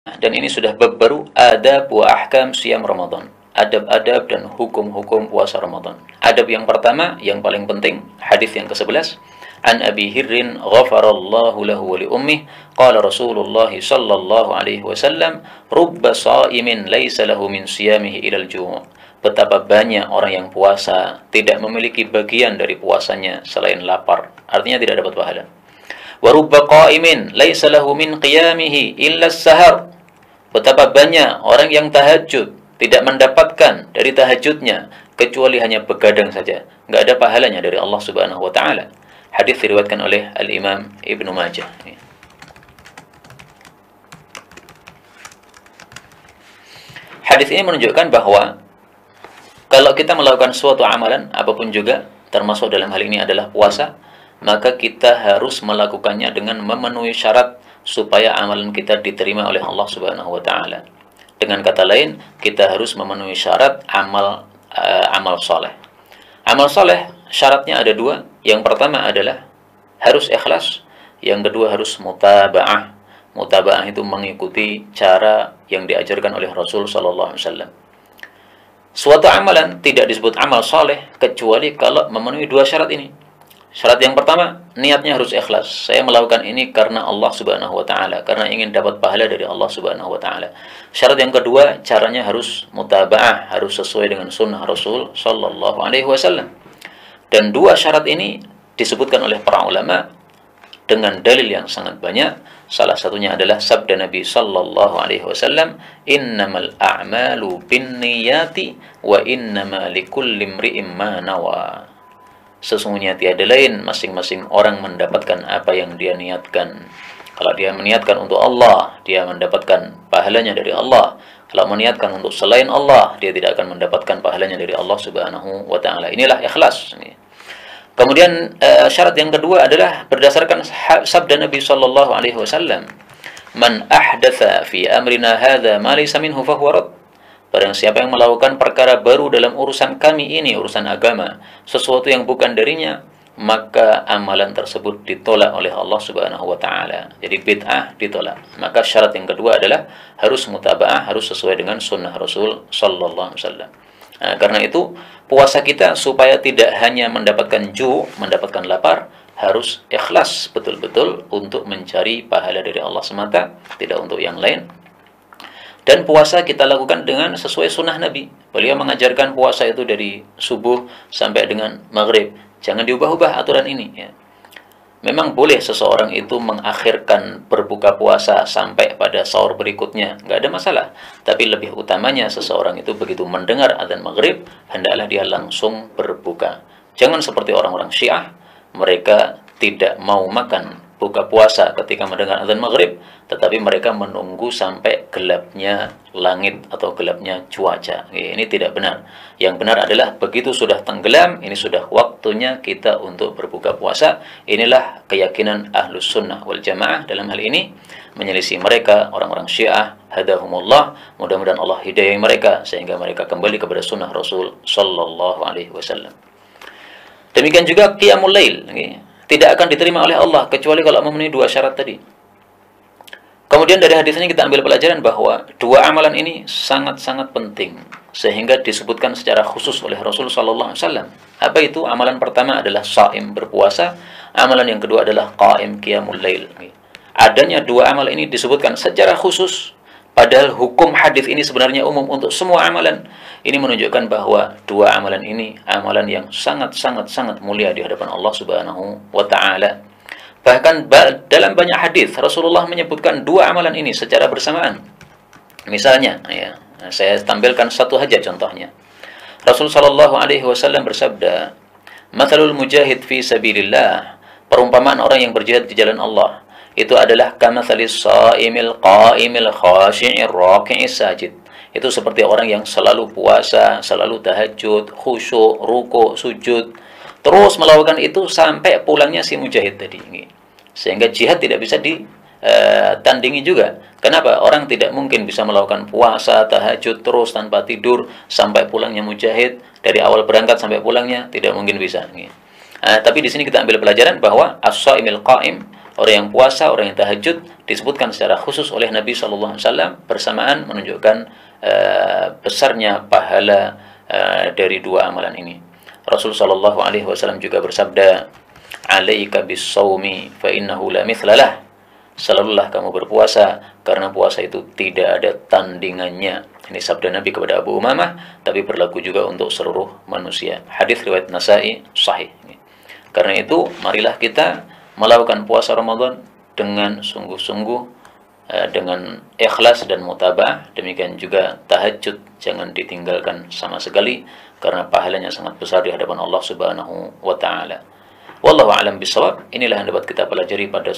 Dan ini sudah bab baru, adab wa ahkam siyam Ramadan. Adab-adab dan hukum-hukum puasa Ramadan. Adab yang pertama, yang paling penting, hadis yang ke-11. An Abi Hirrin ghafarallahu lahu wa li ummih qala Rasulullah sallallahu alaihi wasallam rubba sha'imin laisa lahu min siyamihi ilal ju'. Betapa banyak orang yang puasa tidak memiliki bagian dari puasanya selain lapar. Artinya tidak dapat pahala. Wa rubba qa'imin laisa lahu min qiyamihi illa as-sahar. Betapa banyak orang yang tahajud tidak mendapatkan dari tahajudnya kecuali hanya begadang saja, nggak ada pahalanya dari Allah Subhanahu wa taala. Hadis diriwayatkan oleh Al-Imam Ibnu Majah. Hadis ini menunjukkan bahwa kalau kita melakukan suatu amalan apapun juga, termasuk dalam hal ini adalah puasa, maka kita harus melakukannya dengan memenuhi syarat supaya amalan kita diterima oleh Allah Subhanahu wa taala. Dengan kata lain, kita harus memenuhi syarat amal soleh. Amal soleh syaratnya ada dua. Yang pertama adalah harus ikhlas. Yang kedua harus mutaba'ah. Mutaba'ah itu mengikuti cara yang diajarkan oleh Rasul sallallahu alaihi wasallam. Suatu amalan tidak disebut amal soleh kecuali kalau memenuhi dua syarat ini. Syarat yang pertama, niatnya harus ikhlas. Saya melakukan ini karena Allah Subhanahu wa taala, karena ingin dapat pahala dari Allah Subhanahu wa taala. Syarat yang kedua, caranya harus mutaba'ah, harus sesuai dengan sunnah Rasul sallallahu alaihi wasallam. Dan dua syarat ini disebutkan oleh para ulama dengan dalil yang sangat banyak. Salah satunya adalah sabda Nabi sallallahu alaihi wasallam, "Innamal a'malu binniyati wa innama likulli imri'in ma nawa." Sesungguhnya tiada lain, masing-masing orang mendapatkan apa yang dia niatkan. Kalau dia meniatkan untuk Allah, dia mendapatkan pahalanya dari Allah. Kalau meniatkan untuk selain Allah, dia tidak akan mendapatkan pahalanya dari Allah Subhanahu wa taala. Inilah ikhlas. Kemudian syarat yang kedua adalah berdasarkan sabda Nabi sallallahu alaihi wasallam, "Man ahdatsa fi amrina hadza ma laysa minhu fa huwa rad." Barang siapa yang melakukan perkara baru dalam urusan kami ini, urusan agama, sesuatu yang bukan darinya, maka amalan tersebut ditolak oleh Allah Subhanahu wa taala. Jadi bid'ah ditolak. Maka syarat yang kedua adalah harus mutaba'ah, harus sesuai dengan sunnah Rasul sallallahu alaihi wasallam. Nah, karena itu puasa kita supaya tidak hanya mendapatkan mendapatkan lapar, harus ikhlas betul-betul untuk mencari pahala dari Allah semata, tidak untuk yang lain. Dan puasa kita lakukan dengan sesuai sunnah Nabi. Beliau mengajarkan puasa itu dari subuh sampai dengan maghrib. Jangan diubah-ubah aturan ini. Ya. Memang boleh seseorang itu mengakhirkan berbuka puasa sampai pada sahur berikutnya. Nggak ada masalah. Tapi lebih utamanya seseorang itu begitu mendengar adzan maghrib, hendaklah dia langsung berbuka. Jangan seperti orang-orang Syiah. Mereka tidak mau makan buka puasa ketika mendengar adzan maghrib, tetapi mereka menunggu sampai gelapnya langit atau gelapnya cuaca. Ini tidak benar. Yang benar adalah begitu sudah tenggelam, ini sudah waktunya kita untuk berbuka puasa. Inilah keyakinan Ahlus Sunnah wal Jamaah dalam hal ini, menyelisih mereka orang-orang Syiah, hadahumullah. Mudah-mudahan Allah hidayah mereka sehingga mereka kembali kepada sunnah Rasul sallallahu alaihi wasallam. Demikian juga qiyamul lail, tidak akan diterima oleh Allah kecuali kalau memenuhi dua syarat tadi. Kemudian dari hadis ini kita ambil pelajaran bahwa dua amalan ini sangat-sangat penting sehingga disebutkan secara khusus oleh Rasul sallallahu alaihi wasallam. Apa itu? Amalan pertama adalah shaim, berpuasa. Amalan yang kedua adalah qaim, qiyamul lail. Adanya dua amal ini disebutkan secara khusus, padahal hukum hadis ini sebenarnya umum untuk semua amalan. Ini menunjukkan bahwa dua amalan ini amalan yang sangat mulia di hadapan Allah Subhanahu wa taala. Bahkan dalam banyak hadis Rasulullah menyebutkan dua amalan ini secara bersamaan. Misalnya, ya, saya tampilkan satu saja contohnya. Rasul sallallahu alaihi wasallam bersabda, "Matsalul mujahid fi sabilillah." Perumpamaan orang yang berjihad di jalan Allah itu adalah kamatsalis shaimil qaimil khashi'ir raki'is sajid. Itu seperti orang yang selalu puasa, selalu tahajud, khusyuk, ruku', sujud, terus melakukan itu sampai pulangnya si mujahid tadi. Sehingga jihad tidak bisa ditandingi juga. Kenapa? Orang tidak mungkin bisa melakukan puasa, tahajud terus tanpa tidur sampai pulangnya mujahid, dari awal berangkat sampai pulangnya tidak mungkin bisa. Tapi di sini kita ambil pelajaran bahwa as-shaimil qaim, orang yang puasa, orang yang tahajud disebutkan secara khusus oleh Nabi sallallahu alaihi wasallam bersamaan menunjukkan besarnya pahala dari dua amalan ini. Rasul sallallahu alaihi wasallam juga bersabda, "Alaika bis-shaumi fa innahu la mithlalah." Selalulah kamu berpuasa karena puasa itu tidak ada tandingannya. Ini sabda Nabi kepada Abu Umamah, tapi berlaku juga untuk seluruh manusia. Hadis riwayat Nasa'i sahih. Karena itu, marilah kita melakukan puasa Ramadan dengan sungguh-sungguh, dengan ikhlas dan mutaba'ah. Demikian juga tahajud jangan ditinggalkan sama sekali karena pahalanya sangat besar di hadapan Allah Subhanahu wa taala. Wallahu a'lam bishawab. Inilah yang dapat kita pelajari pada